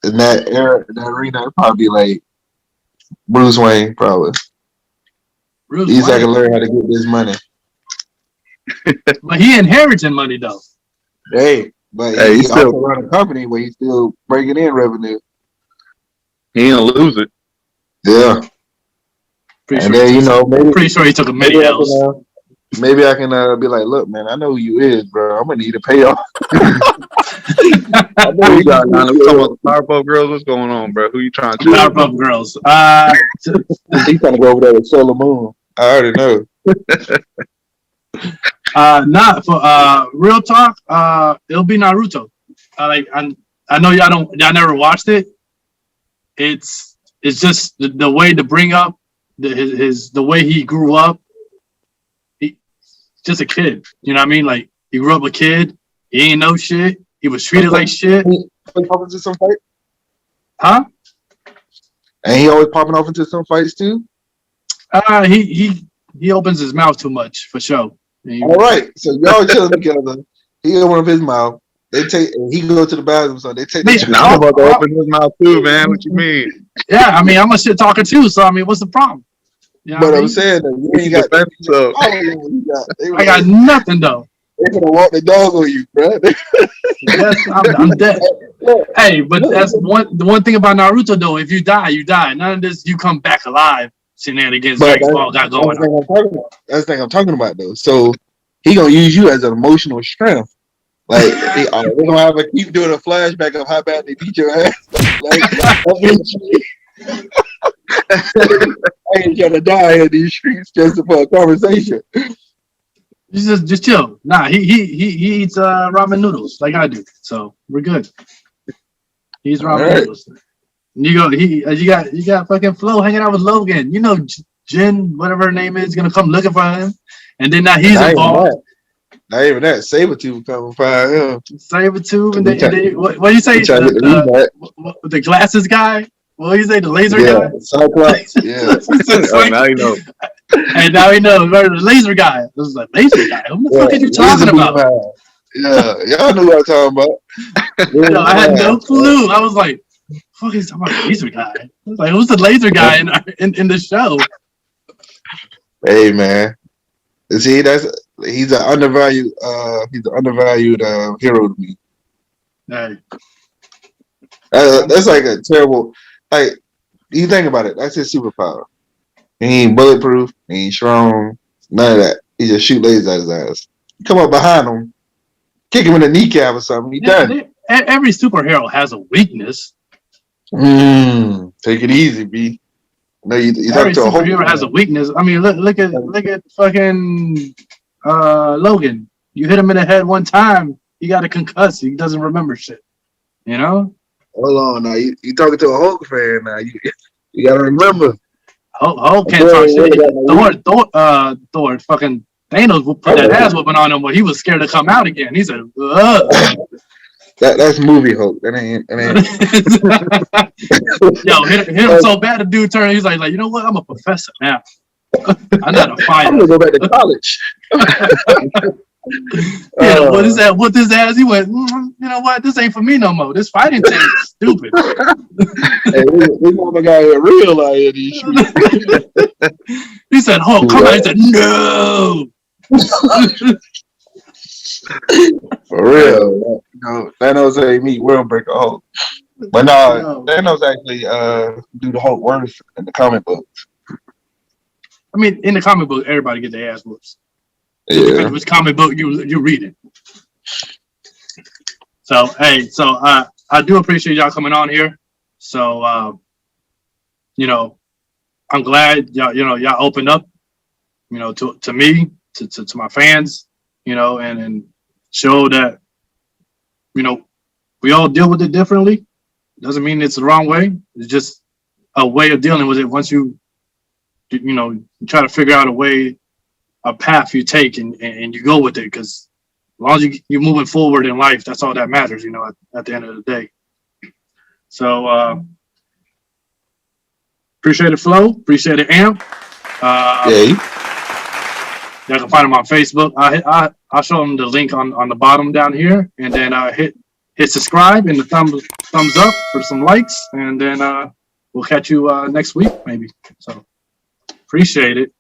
in that era, in that arena, it'd probably be like Bruce Wayne, probably. He's like to learn how to get this money. But he inheriting money though. But he also run a company where he's still bringing in revenue. He ain't gonna lose it. Yeah. Pretty sure he took a many L's. Maybe I can be like, look, man, I know who you is, bro. I'm gonna need a payoff. I know you got. We talking about the Powerpuff Girls. What's going on, bro? Who you trying to? Powerpuff Girls. He's trying to go over there with Sailor Moon. I already know. Not for real talk. It'll be Naruto. I know y'all never watched it. It's just the way to bring up the way he grew up. He just a kid. You know what I mean? Like he grew up a kid. He ain't know shit. He was treated like shit. He popping into some fight? Huh? And he always popping off into some fights too? He opens his mouth too much for sure. All right. So y'all chilling together. He open up his mouth. He go to the bathroom, so they take Now I'm about to open his mouth too, man. What you mean? Yeah, I mean I'm a shit talker too, so I mean what's the problem? You know but I'm saying that you ain't got I got nothing though. They're gonna walk the dog on you, bro. Yes, I'm dead. Hey, but that's the one thing about Naruto though. If you die, you die. None of this you come back alive shenanigans Dragon Ball got going on. That's the thing I'm talking about though. So he gonna use you as an emotional strength. Like they're gonna have to keep doing a flashback of how bad they beat your ass. Like I ain't trying to die in these streets just for a conversation. Just chill. Nah, he eats ramen noodles like I do, so we're good. He's ramen noodles. You got fucking Flo hanging out with Logan. You know Jin, whatever her name is, gonna come looking for him, and then now he's involved. Not even that. Sabretooth coming find him. Sabretooth, and then what do you say? The glasses guy. What do you say? The laser guy? Cyclops. Yeah. Now you know. And now he knows the laser guy. It was like laser guy. Who the fuck are you talking about? Yeah, y'all knew what I'm talking about. Yo, I had no clue. I was like, "Fuck is talking about laser guy?" I was like, "Who's the laser guy in the show?" Hey man, see he's an undervalued hero to me. Hey. That's like a terrible. Like you think about it, that's his superpower. He ain't bulletproof. He ain't strong. None of that. He just shoot lasers at his ass. You come up behind him, kick him in the kneecap or something. He done. Every superhero has a weakness. Take it easy, B. No, you every superhero has a weakness. I mean, look at fucking Logan. You hit him in the head one time, he got a concuss. He doesn't remember shit. You know. Hold on, now you talking to a Hulk fan now. You gotta remember. Hulk can't talk shit. Thor, fucking Thanos put that ass whooping on him, but he was scared to come out again. He said, ugh. That's movie Hulk. That ain't. Yo, hit him so bad, the dude turned. He's like, you know what? I'm a professor now. I'm not a fighter. I'm gonna go back to college. Yeah, what is that? What this ass? He went, you know what? This ain't for me no more. This fighting thing is stupid. Hey, this mother got it real out here. These streets. He said, Hulk, come on. He said, no. For real. You know, Thanos ain't meet World Breaker Hulk. But no, No. Thanos actually do the Hulk worse in the comic books. I mean, in the comic book, everybody get their ass whoops. Yeah. Which comic book you reading? So hey, so I do appreciate y'all coming on here. So you know, I'm glad y'all opened up, you know, to me, to my fans, you know, and show that, you know, we all deal with it differently. Doesn't mean it's the wrong way. It's just a way of dealing with it. Once you know, you try to figure out a path you take and you go with it, because as long as you're moving forward in life, that's all that matters, you know, at the end of the day. So appreciate it, Flo. Appreciate it, Amp. Yeah. You can find them on Facebook. I'll show them the link on the bottom down here, and then hit subscribe and the thumbs up for some likes, and then we'll catch you next week maybe. So appreciate it.